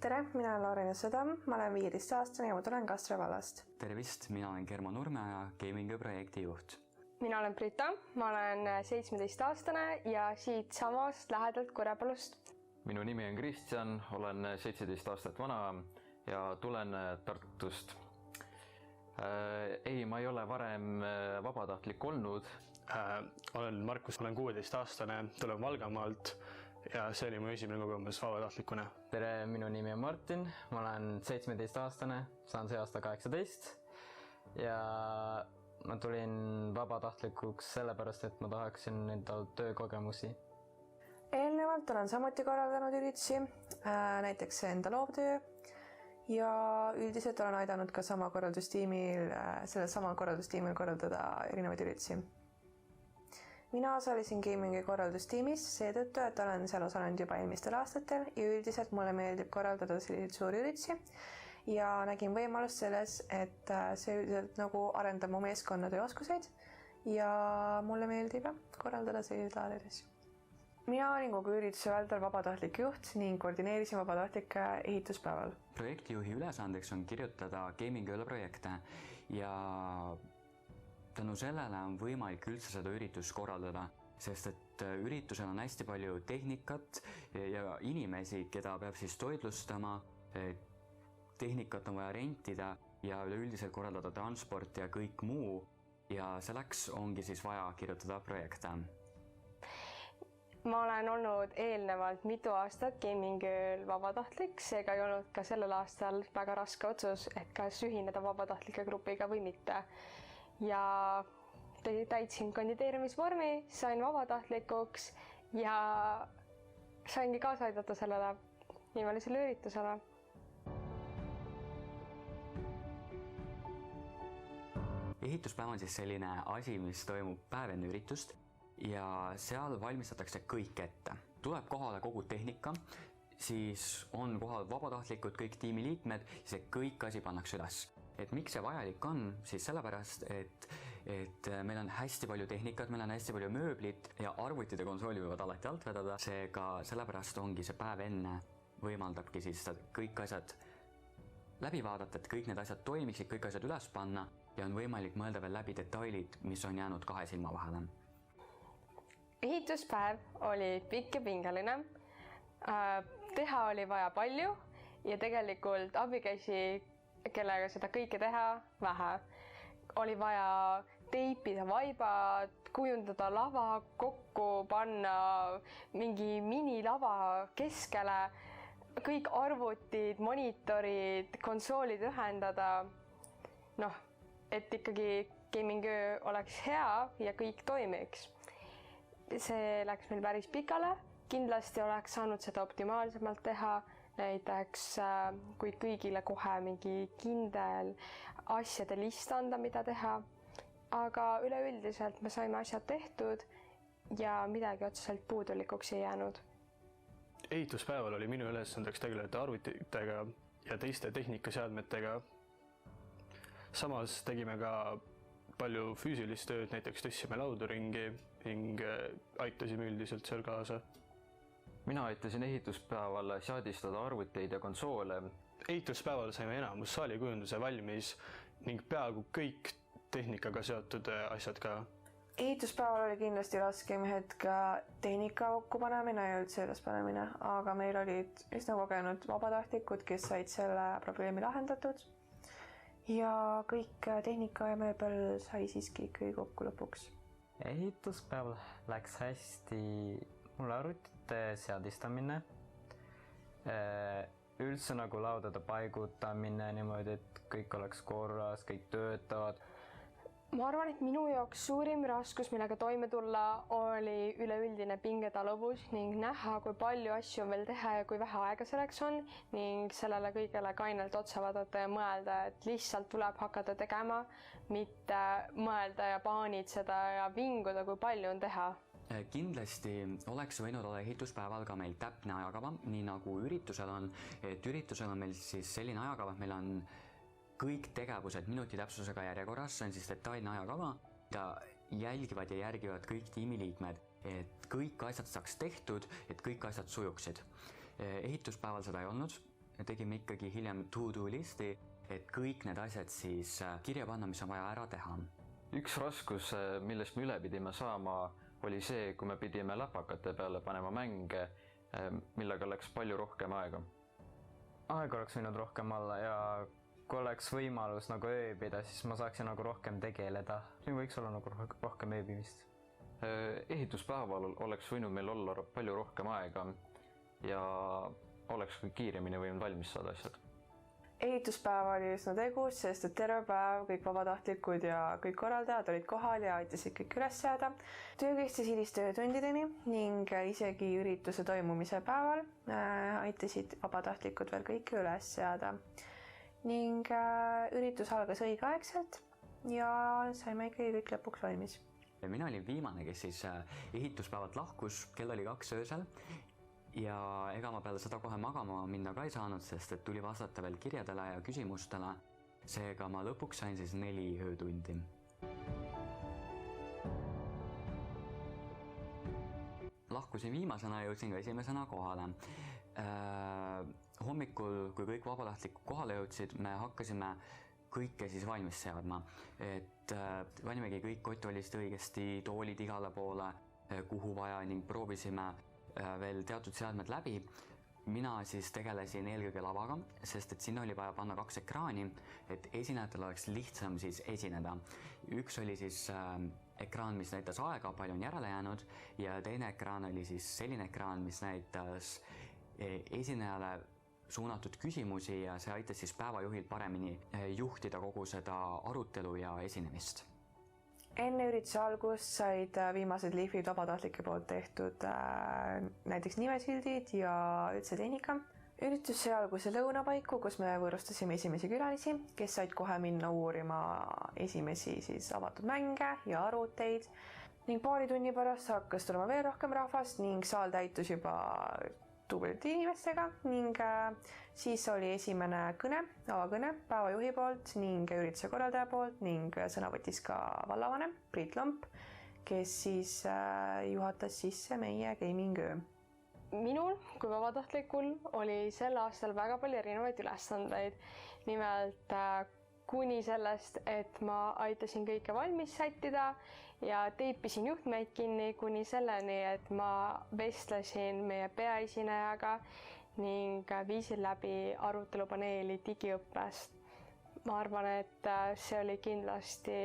Tere, mina olen Laurine Sõdam, ma olen 15-aastane ja ma tulen Kastre vallast. Tervist, mina olen Germo Nurmeaja, Gamingi projekti juht. Mina olen Brita, ma olen 17-aastane ja siit samast lähedalt Kurepalust. Minu nimi on Kristjan, olen 17 aastat vana ja tulen Tartust. Ei, ma ei ole varem vabatahtlik olnud. Olen Markus, olen 16-aastane, tulen Valgamaalt ja see oli mu esimene kogemus vabatahtlikuna. Tere, minu nimi on Martin, ma olen 17-aastane, saan see aasta 18 ja ma tulin vabatahtlikuks sellepärast, et ma tahaksin endal töökogemusi. Eelnevalt olen samuti korraldanud üritusi, näiteks enda loovtöö ja üldiselt olen aidanud ka sellel korraldustiimil korraldada erinevaid üritusi. Mina osalesin Gamingi korraldustiimis seetõttu, et olen seal osalenud juba eelmistel aastatel ja üldiselt mulle meeldib korraldada selliseid suuri üritusi ja nägin võimalust selles, et see üldiselt nagu arendab mu meeskonnade oskuseid ja mulle meeldib korraldada selliseid laadades. Mina olin kogu ürituse vältel vabatahtlik juht ning koordineerisin vabatahtlike ehituspäeval. Projektijuhi ülesandeks on kirjutada Gamingi üle projekte ja tänu sellele on võimalik üldse seda üritust korraldada, sest et üritusel on hästi palju tehnikat ja inimesi, keda peab siis toitlustama, tehnikat on vaja rentida ja üleüldiselt korraldada transport ja kõik muu ja selleks ongi siis vaja kirjutada projekte. Ma olen olnud eelnevalt mitu aastat Gamingil vabatahtlik, seega ei olnud ka sellel aastal väga raske otsus, et kas ühineda vabatahtlike grupiga või mitte. Ja täitsin kandideerimisvormi, sain vabatahtlikuks ja saingi kaasa aidata sellele nimelisele üritusele. Ehituspäev on siis selline asi, mis toimub päev enne üritust ja seal valmistatakse kõik ette. Tuleb kohale kogu tehnika, siis on kohal vabatahtlikud, kõik tiimiliikmed ja see kõik asi pannakse üles. Et miks see vajalik on, siis sellepärast, et meil on hästi palju tehnikat, meil on hästi palju mööblit ja arvutid ja konsooli võivad alati alt vedada. Seega sellepärast ongi see päev enne võimaldabki siis kõik asjad läbi vaadata, et kõik need asjad toimiksid, kõik asjad üles panna ja on võimalik mõelda veel läbi detailid, mis on jäänud kahe silma vahele. Ehituspäev oli pikk ja pingeline. Teha oli vaja palju ja tegelikult abikäsi, kellega seda kõike teha, vähe. Oli vaja teipida vaibad, kujundada lava, kokku panna mingi minilava keskele, kõik arvutid, monitorid, konsoolid ühendada. Et ikkagi gamingöö oleks hea ja kõik toimiks. See läks meil päris pikale. Kindlasti oleks saanud seda optimaalsemalt teha, näiteks kui kõigile kohe mingi kindel asjade list anda, mida teha. Aga üleüldiselt me saime asjad tehtud ja midagi otseselt puudulikuks ei jäänud. Ehituspäeval oli minu ülesandeks tegeleda arvutitega ja teiste tehnikaseadmetega. Samas tegime ka palju füüsilist tööd, näiteks tõstsime laudu ringi ning aitasime üldiselt seal kaasa. Mina aitasin ehituspäeval seadistada arvuteid ja konsoole. Ehituspäeval saime enamus saalikujunduse valmis ning peaaegu kõik tehnikaga seotud asjad ka. Ehituspäeval oli kindlasti raskem hetk tehnika kokkupanemine ja üldse ülespanemine, aga meil olid üsna kogenud vabatahtlikud, kes said selle probleemi lahendatud ja kõik tehnika ja mööbel sai siiski ikkagi kokku lõpuks. Ehituspäeval läks hästi mulle arvutite seadistamine, üldse nagu laudade paigutamine niimoodi, et kõik oleks korras, kõik töötavad. Ma arvan, et minu jaoks suurim raskus, millega toime tulla, oli üleüldine pingetaluvus ning näha, kui palju asju on veel teha ja kui vähe aega selleks on ning sellele kõigele kainelt otsa vaadata ja mõelda, et lihtsalt tuleb hakata tegema, mitte mõelda ja paanitseda ja vinguda, kui palju on teha. Kindlasti oleks võinud olla ehituspäeval ka meil täpne ajakava, nii nagu üritusel on, et üritusel on meil siis selline ajakava, et meil on kõik tegevused minuti täpsusega järjekorras, see on siis detailne ajakava ja jälgivad ja järgivad kõik tiimiliikmed, et kõik asjad saaks tehtud, et kõik asjad sujuksid. Ehituspäeval seda ei olnud, tegime ikkagi hiljem to-do listi, et kõik need asjad siis kirja panna, mis on vaja ära teha. Üks raskus, millest me üle pidime saama, oli see, kui me pidime läpakate peale panema mänge, millega läks palju rohkem aega. Aega oleks võinud rohkem olla ja kui oleks võimalus nagu ööbida, siis ma saaksin nagu rohkem tegeleda. Siin võiks olla nagu rohkem ööbimist. Ehituspäeval oleks võinud meil olla palju rohkem aega ja oleks kiiremini võinud valmis saada asjad. Ehituspäev oli üsna tegus, sest et terve päev kõik vabatahtlikud ja kõik korraldajad olid kohal ja aitasid kõik üles seada. Töö kestis hilistöötundideni ning isegi ürituse toimumise päeval aitasid vabatahtlikud veel kõike üles seada. Ning üritus algas õigeaegselt ja saime ikkagi kõik lõpuks valmis. Mina olin viimane, kes siis ehituspäevalt lahkus, kell oli 2 öösel ja ega ma peale seda kohe magama minna ka ei saanud, sest et tuli vastata veel kirjadele ja küsimustele. Seega ma lõpuks sain siis 4 öötundi. Lahkusin viimasena ja jõudsin ka esimesena kohale. Hommikul, kui kõik vabatahtlikud kohale jõudsid, me hakkasime kõike siis valmis seadma, et panimegi kõik kottolist õigesti, toolid igale poole, kuhu vaja ning proovisime veel teatud seadmed läbi. Mina siis tegelesin eelkõige lavaga, sest et sinna oli vaja panna 2 ekraani, et esinejatel oleks lihtsam siis esineda. Üks oli siis ekraan, mis näitas aega, palju on järele jäänud ja teine ekraan oli siis selline ekraan, mis näitas esinejale suunatud küsimusi ja see aitas siis päevajuhil paremini juhtida kogu seda arutelu ja esinemist. Enne ürituse algust said viimased lihvid vabatahtlike poolt tehtud näiteks nimesildid ja üldse tehnika. Üritus sai alguse lõunapaiku, kus me võõrustasime esimesi külalisi, kes said kohe minna uurima esimesi siis avatud mänge ja arvuteid. Ning paari tunni pärast hakkas tulema veel rohkem rahvast ning saal täitus juba tublide inimestega ning siis oli esimene kõne, avakõne päevajuhi poolt ning ürituse korraldaja poolt ning sõna võttis ka vallavanem Priit Lomp, kes siis juhatas sisse meie gaming-öö. Minul kui vabatahtlikul oli sel aastal väga palju erinevaid ülesandeid. Nimelt kuni sellest, et ma aitasin kõike valmis sättida ja teipisin juhtmeid kinni kuni selleni, et ma vestlesin meie peaesinejaga ning viisin läbi arutelupaneeli digiõppest. Ma arvan, et see oli kindlasti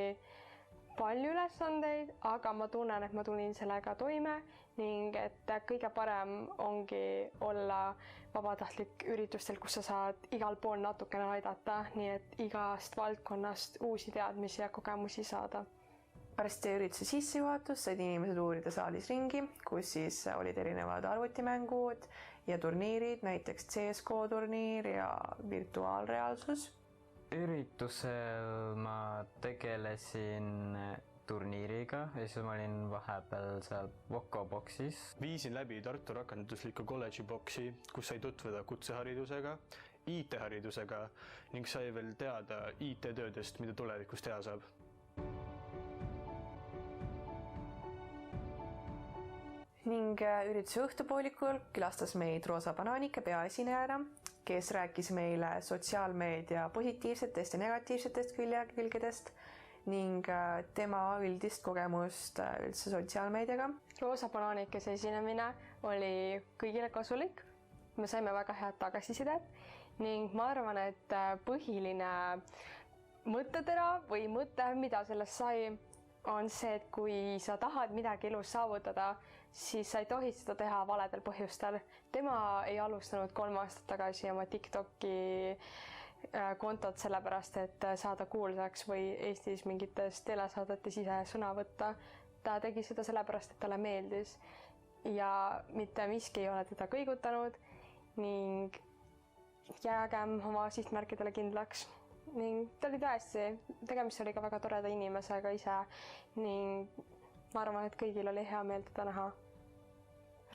palju ülesandeid, aga ma tunnen, et ma tulin sellega toime ning et kõige parem ongi olla vabatahtlik üritustel, kus sa saad igal pool natukene aidata, nii et igast valdkonnast uusi teadmisi ja kogemusi saada. Pärast ürituse sissejuhatust said inimesed uurida saalis ringi, kus siis olid erinevad arvutimängud ja turniirid, näiteks CSGO turniir ja virtuaalreaalsus. Üritusel ma tegelesin turniiriga ja siis ma olin vahepeal seal Voko boksis. Viisin läbi Tartu rakendusliku kolledži boksi, kus sai tutvuda kutseharidusega, IT-haridusega ning sai veel teada IT-töödest, mida tulevikus teha saab. Ning ürituse õhtupoolikul külastas meid Roosa Bananike peaesinejana, kes rääkis meile sotsiaalmeedia positiivsetest ja negatiivsetest külgedest ning tema üldist kogemust üldse sotsiaalmeediaga. Roosa Bananikes esinemine oli kõigile kasulik. Me saime väga head tagasisidet ning ma arvan, et põhiline mõttetera või mõte, mida sellest sai, on see, et kui sa tahad midagi elus saavutada, siis sa ei tohi seda teha valedel põhjustel. Tema ei alustanud 3 aastat tagasi oma TikToki kontot sellepärast, et saada kuulsaks või Eestis mingites telesaadetes ise sõna võtta. Ta tegi seda sellepärast, et talle meeldis ja mitte miski ei ole teda kõigutanud ning jäägem oma sihtmärkidele kindlaks. Ning ta oli tõesti, tegemist oli ka väga toreda inimesega ise ning ma arvan, et kõigil oli hea meel teda näha.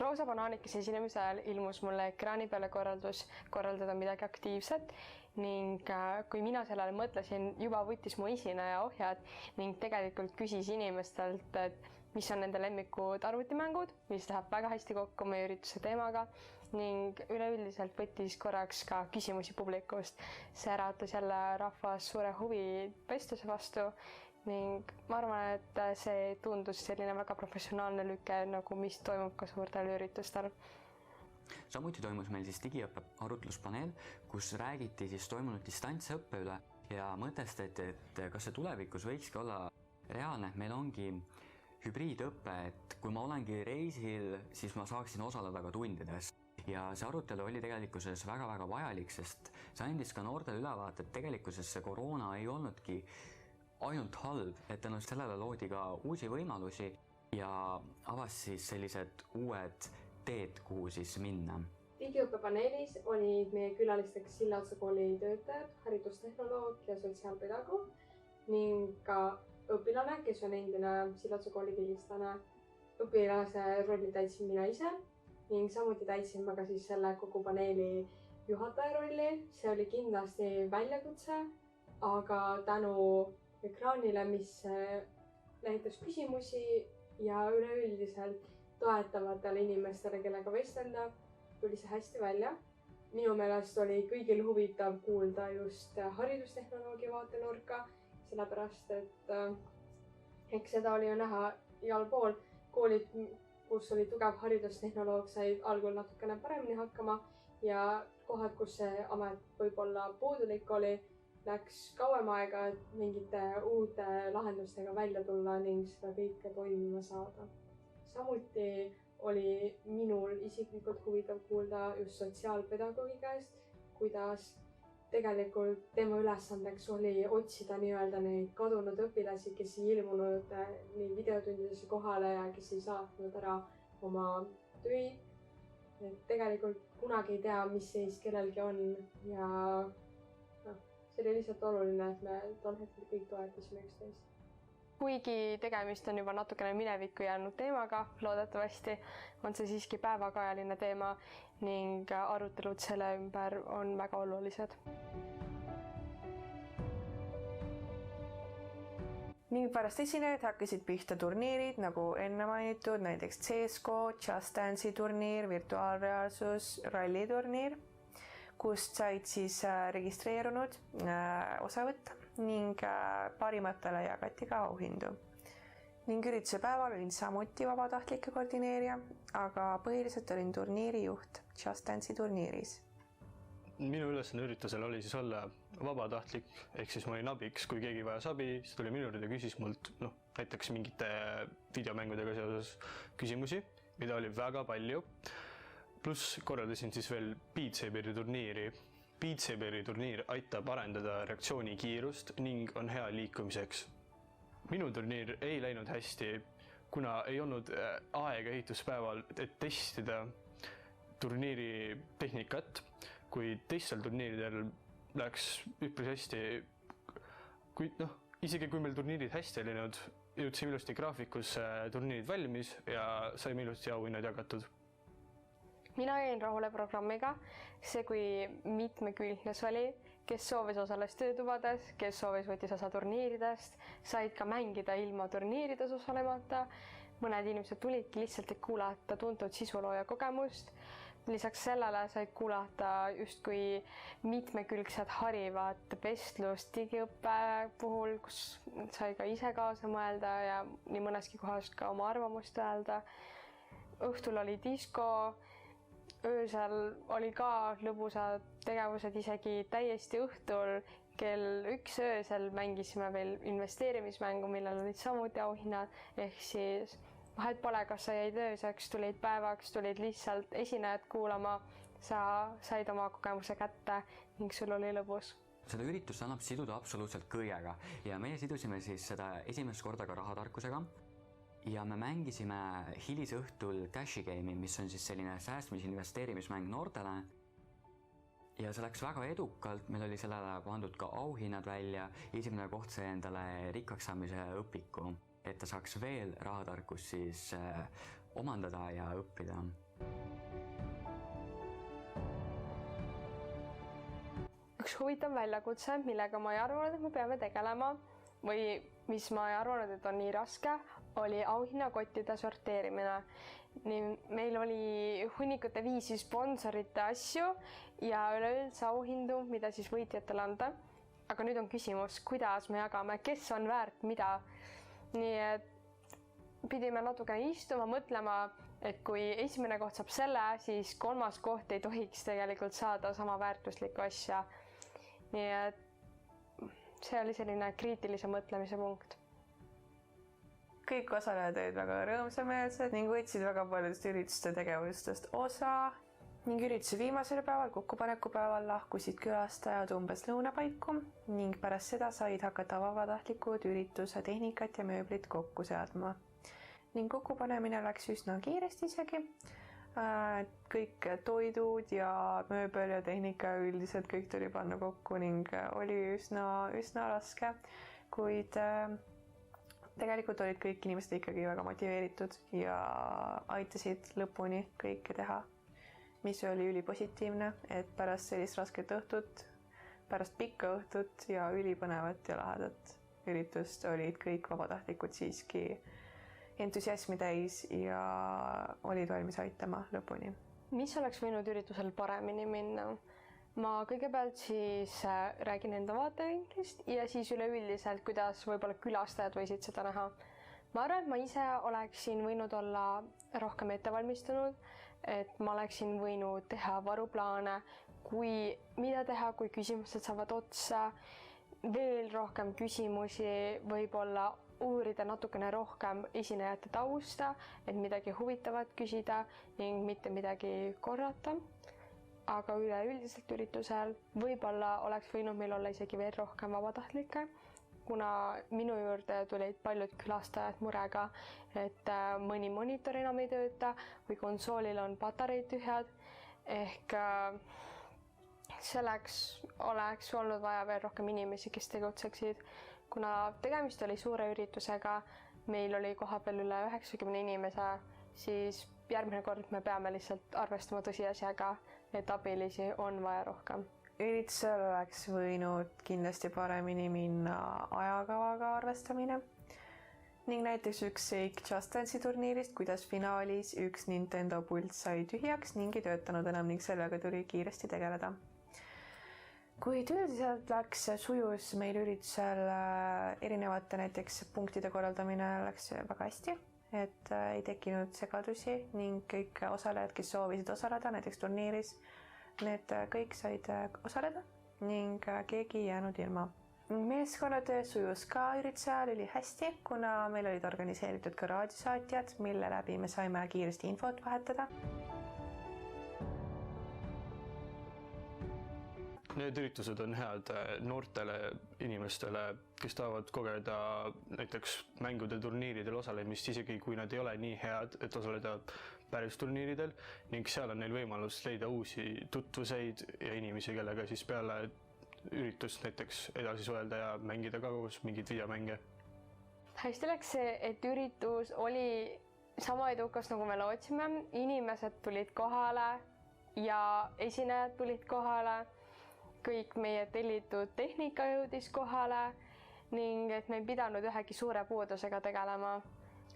Roosa Bananikes esinemise ajal ilmus mulle ekraani peale korraldus korraldada midagi aktiivset ning kui mina sellele mõtlesin, juba võttis mu esineja ohjad ning tegelikult küsis inimestelt, et mis on nende lemmikud arvutimängud, mis läheb väga hästi kokku meie ürituse teemaga ning üleüldiselt võttis korraks ka küsimusi publikust. See äratas jälle rahvas suure huvi vestluse vastu ning ma arvan, et see tundus selline väga professionaalne lüke, nagu mis toimub ka suurtel üritustel. Samuti toimus meil siis digiõppe arutluspaneel, kus räägiti siis toimunud distantsõppe üle ja mõtestati, et kas see tulevikus võikski olla reaalne, et meil ongi hübriidõpe, et kui ma olengi reisil, siis ma saaksin osaleda ka tundides. Ja see arutelu oli tegelikkuses väga-väga vajalik, sest see andis ka noortele ülevaate, et tegelikkuses see koroona ei olnudki ainult halb, et tänu sellele loodi ka uusi võimalusi ja avas siis sellised uued teed, kuhu siis minna. Digiõppepaneelis olid meie külalisteks Sillaotsa kooli töötajad, haridustehnoloog ja sotsiaalpedagoog ning ka õpilane, kes on endine Sillaotsa kooli vilistlane. Õpilase rolli täitsin mina ise ning samuti täitsin ma ka siis selle kogu paneeli juhataja rolli. See oli kindlasti väljakutse, aga tänu ekraanile, mis näitas küsimusi ja üleüldiselt toetavatele inimestele, kellega vestelda, tuli see hästi välja. Minu meelest oli kõigil huvitav kuulda just haridustehnoloogia vaatenurka, sellepärast, et eks seda oli ju näha igal pool. Koolid, kus oli tugev haridustehnoloog, said algul natukene paremini hakkama ja kohad, kus see amet võib-olla puudulik oli, läks kauem aega, et mingite uute lahendustega välja tulla ning seda kõike toimima saada. Samuti oli minul isiklikult huvitav kuulda just sotsiaalpedagoogi käest, kuidas tegelikult tema ülesandeks oli otsida nii-öelda neid kadunud õpilasi, kes ei ilmunud nii videotundidesse kohale ja kes ei saatnud ära oma töid. Et tegelikult kunagi ei tea, mis seis kellelgi on ja see oli lihtsalt oluline, et me tol hetkel kõik toetasime üksteist. Kuigi tegemist on juba natukene minevikku jäänud teemaga, loodetavasti on see siiski päevakajaline teema ning arutelud selle ümber on väga olulised. Ning pärast esinejaid hakkasid pihta turniirid, nagu enne mainitud, näiteks CSGO, Just Dance'i turniir, virtuaalreaalsus, ralliturniir, kust said siis registreerunud osa võtta ning parimatele jagati ka auhindu. Ning ürituse päeval olin samuti vabatahtlikke koordineerija, aga põhiliselt olin turniiri juht Just Dance'i turniiris. Minu ülesanne üritusel oli siis olla vabatahtlik, ehk siis ma olin abiks, kui keegi vajas abi, siis tuli minu juurde ja küsis mult näiteks mingite videomängudega seoses küsimusi, mida oli väga palju. Pluss korraldasin siis veel Beat Saberi turniiri. Beat Saberi turniir aitab arendada reaktsiooni kiirust ning on hea liikumiseks. Minu turniir ei läinud hästi, kuna ei olnud aega ehituspäeval, et testida turniiri tehnikat, kui teistel turniiridel läks üpris hästi. Isegi kui meil turniirid hästi läinud, jõudsime ilusti graafikusse turniirid valmis ja saime ilusti auhinnad jagatud. Mina jäin rahule programmiga, see kui mitmekülgne see oli, kes soovis osales töötubades, kes soovis võttis osa turniiridest, said ka mängida ilma turniirides osalemata. Mõned inimesed tulidki lihtsalt kuulata tuntud sisulooja kogemust. Lisaks sellele said kuulata justkui mitmekülgset harivat vestlust digiõppe puhul, kus sai ka ise kaasa mõelda ja nii mõneski kohas ka oma arvamust öelda. Õhtul oli disko, öösel oli ka lõbusad tegevused, isegi täiesti õhtul kell 1 öösel mängisime veel investeerimismängu, millel olid samuti auhinnad, ehk siis vahet pole, kas sa jäid ööseks, tulid päevaks, tulid lihtsalt esinejad kuulama, sa said oma kogemuse kätte ning sul oli lõbus. Seda üritust annab siduda absoluutselt kõigega ja meie sidusime siis seda esimest korda ka rahatarkusega. Ja me mängisime hilisõhtul Cashi Game'i, mis on siis selline säästmis-investeerimismäng noortele. Ja see läks väga edukalt, meil oli sellele pandud ka auhinnad välja, esimene koht sai endale rikkaks saamise õpiku, et ta saaks veel rahatarkust siis omandada ja õppida. Üks huvitav väljakutse, millega ma ei arvanud, et me peame tegelema või mis ma ei arvanud, et on nii raske, oli auhinnakottide sorteerimine. nii meil oli hunnikute viisi sponsorite asju ja üleüldse auhindu, mida siis võitjatele anda. Aga nüüd on küsimus, kuidas me jagame, kes on väärt mida. Nii et pidime natukene istuma, mõtlema, et kui esimene koht saab selle, siis kolmas koht ei tohiks tegelikult saada sama väärtuslikku asja. Nii et see oli selline kriitilise mõtlemise punkt. Kõik osalejad olid väga rõõmsameelsed ning võtsid väga paljudest ürituste tegevustest osa ning ürituse viimasel päeval, kokkupanekupäeval lahkusid külastajad umbes lõuna paiku ning pärast seda said hakata vabatahtlikud ürituse tehnikat ja mööblit kokku seadma. Ning kokkupanemine läks üsna kiiresti isegi. Kõik toidud ja mööbel ja tehnika üldiselt kõik tuli panna kokku ning oli üsna raske, kuid tegelikult olid kõik inimesed ikkagi väga motiveeritud ja aitasid lõpuni kõike teha, mis oli ülipositiivne, et pärast sellist rasket õhtut, pärast pikka õhtut ja ülipõnevat ja lahedat üritust olid kõik vabatahtlikud siiski entusiasmi täis ja olid valmis aitama lõpuni. Mis oleks võinud üritusel paremini minna? Ma kõigepealt siis räägin enda vaatevinklist ja siis üleüldiselt, kuidas võib-olla külastajad võisid seda näha. Ma arvan, et ma ise oleksin võinud olla rohkem ettevalmistunud, et ma oleksin võinud teha varuplaane, mida teha, kui küsimused saavad otsa, veel rohkem küsimusi, võib-olla uurida natukene rohkem esinejate tausta, et midagi huvitavat küsida ning mitte midagi korrata. Aga üleüldiselt üritusel võib-olla oleks võinud meil olla isegi veel rohkem vabatahtlikke, kuna minu juurde tulid paljud külastajad murega, et mõni monitor enam ei tööta või konsoolil on patareid tühjad. Ehk selleks oleks olnud vaja veel rohkem inimesi, kes tegutseksid. Kuna tegemist oli suure üritusega, meil oli kohapeal üle 90 inimese, siis järgmine kord me peame lihtsalt arvestama tõsiasjaga, et abilisi on vaja rohkem. Üritusel oleks võinud kindlasti paremini minna ajakavaga arvestamine ning näiteks üks seik Just Dance'i turniirist, kuidas finaalis üks Nintendo pult sai tühjaks ning ei töötanud enam ning sellega tuli kiiresti tegeleda. Kuid üldiselt sujus meil üritusel erinevate näiteks punktide korraldamine läks väga hästi, et ei tekkinud segadusi ning kõik osalejad, kes soovisid osaleda näiteks turniiris, need kõik said osaleda ning keegi ei jäänud ilma. Meeskonnatöö sujus ka ürituse ajal ülihästi, kuna meil olid organiseeritud ka raadiosaatjad, mille läbi me saime kiiresti infot vahetada. Need üritused on head noortele inimestele, kes tahavad kogeda näiteks mängude turniiridel osalemist, isegi kui nad ei ole nii head, et osaleda päris turniiridel ning seal on neil võimalus leida uusi tutvuseid ja inimesi, kellega siis peale üritust näiteks edasi suhelda ja mängida ka koos mingeid videomänge. Hästi läks see, et üritus oli sama edukas, nagu me lootsime. Inimesed tulid kohale ja esinejad tulid kohale. Kõik meie tellitud tehnika jõudis kohale ning et me ei pidanud ühegi suure puudusega tegelema.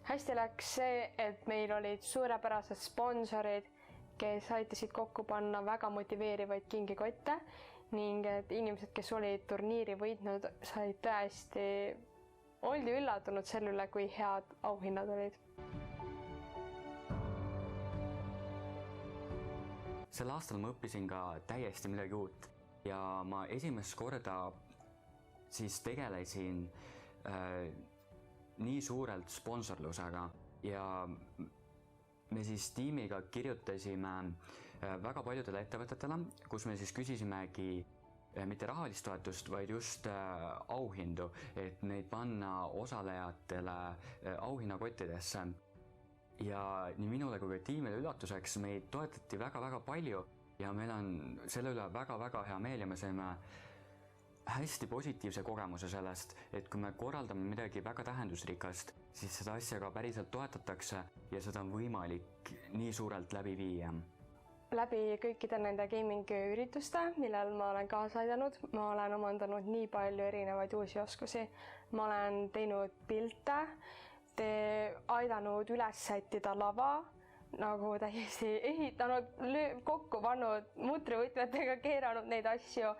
Hästi läks see, et meil olid suurepärased sponsorid, kes aitasid kokku panna väga motiveerivaid kingikotte ning et inimesed, kes olid turniiri võitnud, said tõesti, oldi üllatunud selle üle, kui head auhinnad olid. Sel aastal ma õppisin ka täiesti midagi uut. Ja ma esimest korda siis tegelesin nii suurelt sponsorlusega ja me siis tiimiga kirjutasime väga paljudele ettevõtetele, kus me siis küsisimegi mitte rahalist toetust, vaid just auhindu, et neid panna osalejatele auhinnakottidesse. Ja nii minule kui ka tiimile üllatuseks meid toetati väga-väga palju. Ja meil on selle üle väga-väga hea meel ja me saime hästi positiivse kogemuse sellest, et kui me korraldame midagi väga tähendusrikast, siis seda asja ka päriselt toetatakse ja seda on võimalik nii suurelt läbi viia. Läbi kõikide nende gaming-ürituste, millel ma olen kaasa aidanud, ma olen omandanud nii palju erinevaid uusi oskusi. Ma olen teinud pilte, aidanud üles sättida lava, nagu täiesti ehitanud, kokku pannud, mutrivõtmetega keeranud neid asju,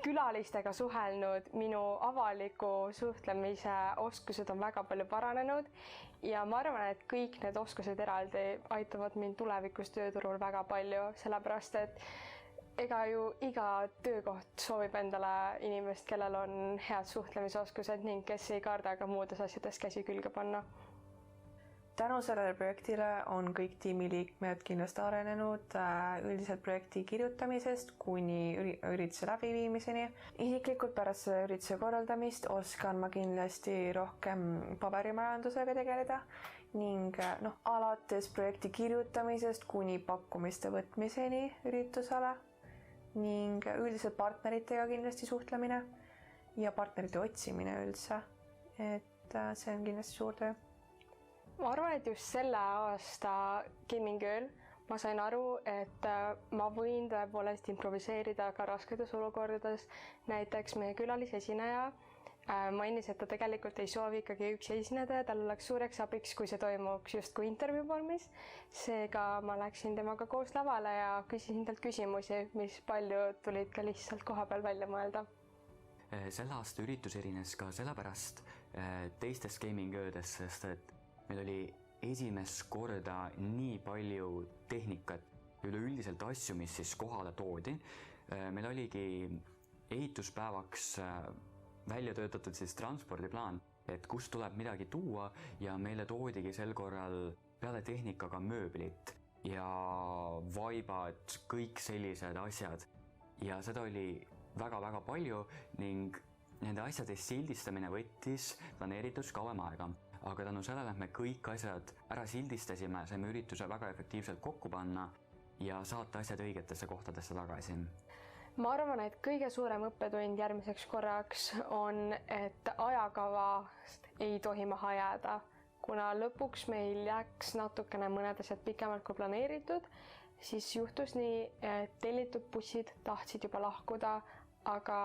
külalistega suhelnud, minu avaliku suhtlemise oskused on väga palju paranenud ja ma arvan, et kõik need oskused eraldi aitavad mind tulevikus tööturul väga palju, sellepärast et ega ju iga töökoht soovib endale inimest, kellel on head suhtlemisoskused ning kes ei karda ka muudes asjades käsi külge panna. Tänu sellele projektile on kõik tiimiliikmed kindlasti arenenud üldiselt projekti kirjutamisest kuni ürituse läbiviimiseni. Isiklikult pärast selle ürituse korraldamist oskan ma kindlasti rohkem paberimajandusega tegeleda ning alates projekti kirjutamisest kuni pakkumiste võtmiseni üritusele ning üldiselt partneritega kindlasti suhtlemine ja partnerite otsimine üldse. Et see on kindlasti suur töö. Ma arvan, et just selle aasta Gaming Ööl ma sain aru, et ma võin tõepoolest improviseerida ka rasketes olukordades. Näiteks meie külalisesineja mainis, et ta tegelikult ei soovi ikkagi üksi esineda ja tal oleks suureks abiks, kui see toimuks justkui intervjuu vormis. Seega ma läksin temaga koos lavale ja küsisin talt küsimusi, mis palju tulid ka lihtsalt koha peal välja mõelda. Selle aasta üritus erines ka sellepärast teistest Gaming Öödest, sest et meil oli esimest korda nii palju tehnikat, üleüldiselt asju, mis siis kohale toodi. Meil oligi ehituspäevaks välja töötatud siis transpordiplaan, et kust tuleb midagi tuua ja meile toodigi sel korral peale tehnikaga mööblit ja vaibad, kõik sellised asjad. Ja seda oli väga-väga palju ning nende asjade sildistamine võttis planeeritus kauem aega. Aga tänu sellele, et me kõik asjad ära sildistasime, saime ürituse väga efektiivselt kokku panna ja saata asjad õigetesse kohtadesse tagasi. Ma arvan, et kõige suurem õppetund järgmiseks korraks on, et ajakavast ei tohi maha jääda, kuna lõpuks meil läks natukene mõned asjad pikemalt kui planeeritud, siis juhtus nii, et tellitud bussid tahtsid juba lahkuda, aga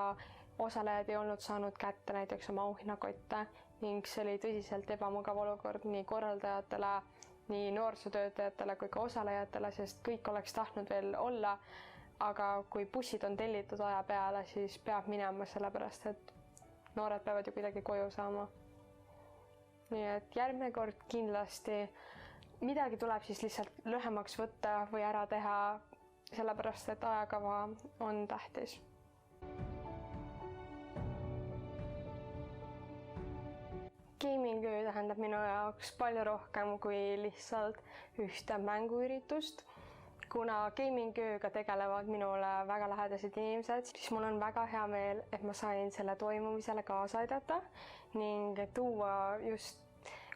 osalejad ei olnud saanud kätte näiteks oma auhinnakotte ning see oli tõsiselt ebamugav olukord nii korraldajatele, nii noorsootöötajatele kui ka osalejatele, sest kõik oleks tahtnud veel olla, aga kui bussid on tellitud aja peale, siis peab minema, sellepärast et noored peavad ju kuidagi koju saama. Nii et järgmine kord kindlasti midagi tuleb siis lihtsalt lühemaks võtta või ära teha, sellepärast et ajakava on tähtis. Gaming Öö tähendab minu jaoks palju rohkem kui lihtsalt ühte mänguüritust. Kuna Gaming Ööga tegelevad minule väga lähedased inimesed, siis mul on väga hea meel, et ma sain selle toimumisele kaasa aidata ning tuua just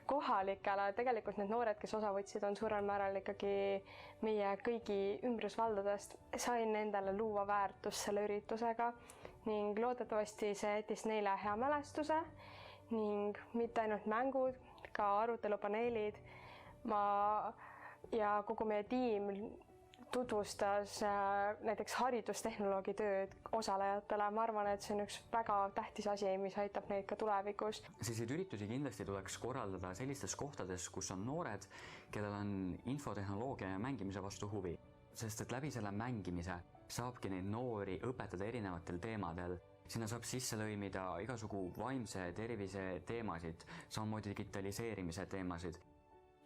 kohalikele, tegelikult need noored, kes osa võtsid, on suurel määral ikkagi meie kõigi ümbrusvaldadest, sain nendele luua väärtust selle üritusega ning loodetavasti see jättis neile hea mälestuse ning mitte ainult mängud, ka arutelupaneelid. Ja kogu meie tiim tutvustas näiteks haridustehnoloogi tööd osalejatele. Ma arvan, et see on üks väga tähtis asi, mis aitab neid ka tulevikus. Selliseid üritusi kindlasti tuleks korraldada sellistes kohtades, kus on noored, kellel on infotehnoloogia ja mängimise vastu huvi. Sest et läbi selle mängimise saabki neid noori õpetada erinevatel teemadel. Sinna saab sisse lõimida igasugu vaimse tervise teemasid, samamoodi digitaliseerimise teemasid.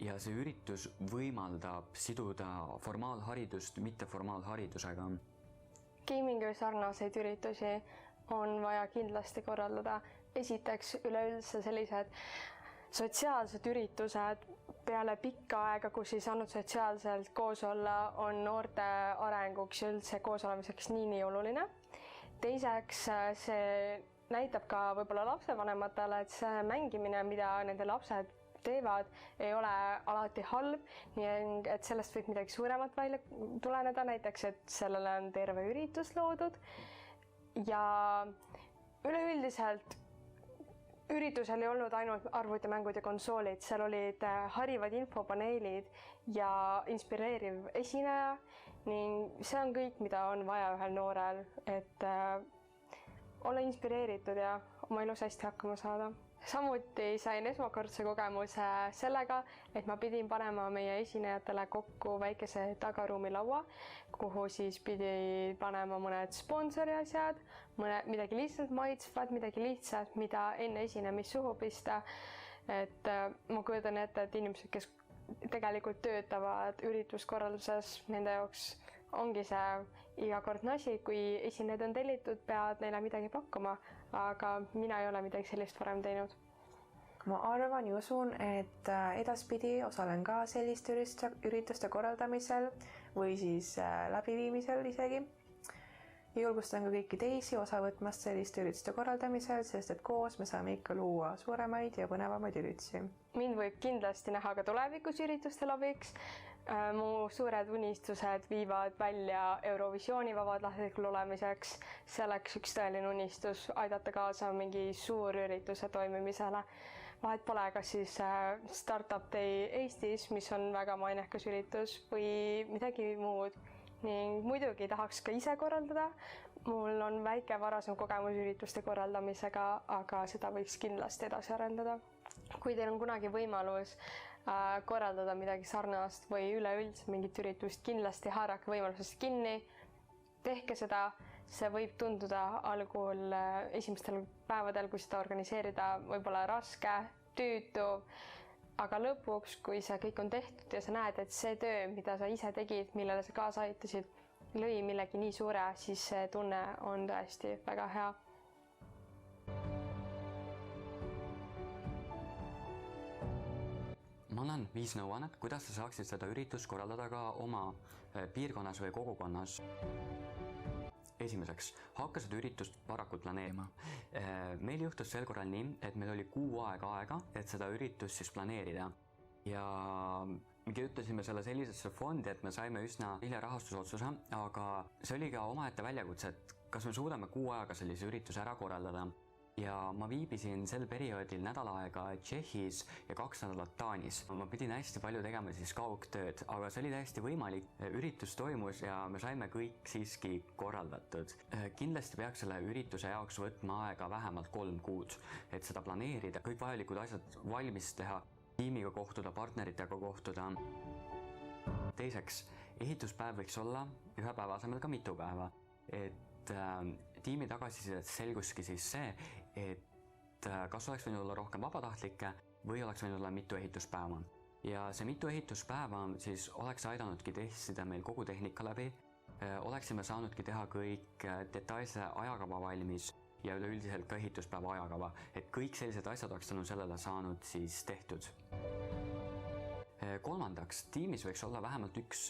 Ja see üritus võimaldab siduda formaalharidust mitteformaalharidusega. Gaming Öö sarnaseid üritusi on vaja kindlasti korraldada. Esiteks üleüldse sellised sotsiaalsed üritused peale pikka aega, kus ei saanud sotsiaalselt koos olla, on noorte arenguks ja üldse koos olemiseks nii oluline. Teiseks, see näitab ka võib-olla lapsevanematele, et see mängimine, mida nende lapsed teevad, ei ole alati halb, nii et sellest võib midagi suuremat välja tuleneda, näiteks, et sellele on terve üritus loodud. Ja üleüldiselt üritusel ei olnud ainult arvutimängud ja konsoolid, seal olid harivad infopaneelid ja inspireeriv esineja ning see on kõik, mida on vaja ühel noorel, et olla inspireeritud ja oma elus hästi hakkama saada. samuti sain esmakordse kogemuse sellega, et ma pidin panema meie esinejatele kokku väikese tagaruumi laua, kuhu siis pidi panema mõned sponsori asjad, midagi lihtsalt maitsvat, midagi lihtsat, mida enne esinemist suhu pista. Et ma kujutan ette, et inimesed, kes tegelikult töötavad ürituskorralduses, nende jaoks ongi see igakordne asi, kui esinejad on tellitud, peavad neile midagi pakkuma, aga mina ei ole midagi sellist varem teinud. Ma arvan ja usun, et edaspidi osalen ka selliste ürituste korraldamisel või siis läbiviimisel isegi. Julgustan ka kõiki teisi osa võtmast selliste ürituste korraldamisel, sest et koos me saame ikka luua suuremaid ja põnevamaid üritusi. Mind võib kindlasti näha ka tulevikus üritustel abiks. Mu suured unistused viivad välja Eurovisiooni vabatahtlikul olemiseks. See oleks üks tõeline unistus, aidata kaasa mingi suurürituse toimimisele. Vahet pole, kas siis Startup Day Eestis, mis on väga mainekas üritus, või midagi muud. Ning muidugi tahaks ka ise korraldada. Mul on väike varasem kogemus ürituste korraldamisega, aga seda võiks kindlasti edasi arendada. Kui teil on kunagi võimalus korraldada midagi sarnast või üleüldse mingit üritust, kindlasti haarake võimalusest kinni, tehke seda. See võib tunduda algul esimestel päevadel, kui seda organiseerida, võib-olla raske, tüütu, aga lõpuks, kui see kõik on tehtud ja sa näed, et see töö, mida sa ise tegid, millele sa kaasa aitasid, lõi millegi nii suure, siis see tunne on tõesti väga hea. Ma annan 5 nõuannet, kuidas sa saaksid seda üritust korraldada ka oma piirkonnas või kogukonnas. Esimeseks, hakka seda üritust varakult planeerima. Meil juhtus sel korral nii, et meil oli kuu aega, et seda üritust siis planeerida. Ja me kirjutasime selle sellisesse fondi, et me saime üsna hilja rahastusotsuse, aga see oli ka omaette väljakutse, et kas me suudame kuu aega sellise ürituse ära korraldada. Ja ma viibisin sel perioodil nädal aega Tšehhis ja 2 nädalat Taanis. Ma pidin hästi palju tegema siis kaugtööd, aga see oli täiesti võimalik. Üritus toimus ja me saime kõik siiski korraldatud. Kindlasti peaks selle ürituse jaoks võtma aega vähemalt 3 kuud, et seda planeerida, kõik vajalikud asjad valmis teha, tiimiga kohtuda, partneritega kohtuda. Teiseks, ehituspäev võiks olla ühe päeva asemel ka mitu päeva, et tiimi tagasisidet selguski siis see, et kas oleks võinud olla rohkem vabatahtlikke või oleks võinud olla mitu ehituspäeva. Ja see mitu ehituspäeva siis oleks aidanudki testida meil kogu tehnika läbi, oleksime saanudki teha kõik detailse ajakava valmis ja üleüldiselt ka ehituspäeva ajakava, et kõik sellised asjad oleks tänu sellele saanud siis tehtud. Kolmandaks, tiimis võiks olla vähemalt üks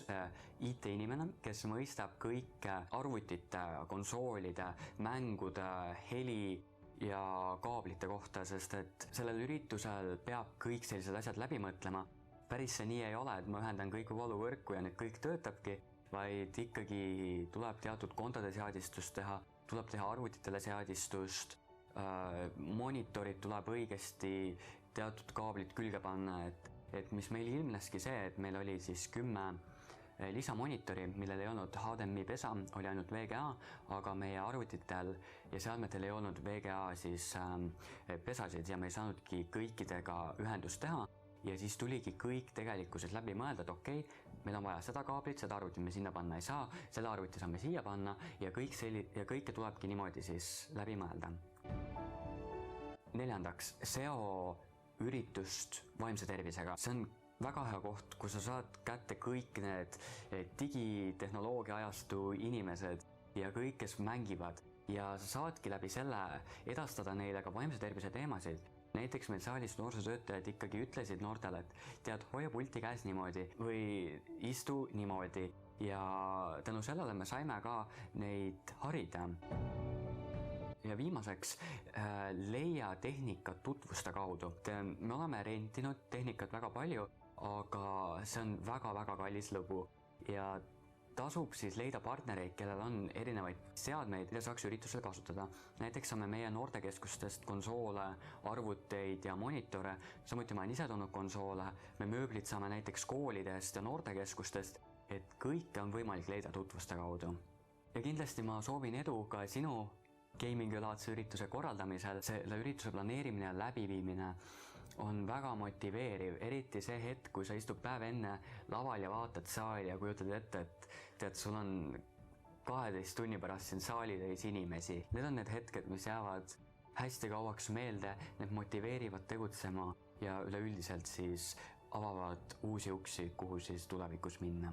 IT-inimene, kes mõistab kõik arvutite, konsoolide, mängude, heli ja kaablite kohta, sest et sellel üritusel peab kõik sellised asjad läbi mõtlema. Päris see nii ei ole, et ma ühendan kõik vooluvõrku ja nüüd kõik töötabki, vaid ikkagi tuleb teatud kontode seadistust teha, tuleb teha arvutitele seadistust, monitorid tuleb õigesti teatud kaablid külge panna, et mis meil ilmneski see, et meil oli siis 10 lisamonitori, millel ei olnud HDMI pesa, oli ainult VGA, aga meie arvutitel ja seadmetel ei olnud VGA siis pesasid ja me ei saanudki kõikidega ühendust teha. Ja siis tuligi kõik tegelikkuses läbi mõelda, et okei, meil on vaja seda kaablit, seda arvutit me sinna panna ei saa, selle arvuti saame siia panna ja kõike tulebki niimoodi siis läbi mõelda. Neljandaks, seo üritust vaimse tervisega. See on väga hea koht, kus sa saad kätte kõik need digitehnoloogia ajastu inimesed ja kõik, kes mängivad. Ja sa saadki läbi selle edastada neile ka vaimse tervise teemasid. Näiteks meil saalis noorsootöötajad ikkagi ütlesid noortele, et tead, hoia pulti käes niimoodi või istu niimoodi. Ja tänu sellele me saime ka neid harida. Ja viimaseks, leia tehnikat tutvuste kaudu. Me oleme rentinud tehnikat väga palju, aga see on väga-väga kallis lõbu ja tasub siis leida partnereid, kellel on erinevaid seadmeid, mida saaks üritusel kasutada. Näiteks saame meie noortekeskustest konsoole, arvuteid ja monitore, samuti ma olen ise toonud konsoole, me mööblit saame näiteks koolidest ja noortekeskustest, et kõike on võimalik leida tutvuste kaudu. Ja kindlasti ma soovin edu ka sinu Gaming-laadse ürituse korraldamisel selle ürituse planeerimine ja läbiviimine on väga motiveeriv, eriti see hetk, kui sa istud päev enne laval ja vaatad saali ja kujutad ette, et tead, sul on 12 tunni pärast siin saalitäis inimesi. Need on need hetked, mis jäävad hästi kauaks meelde, need motiveerivad tegutsema ja üleüldiselt siis avavad uusi uksi, kuhu siis tulevikus minna.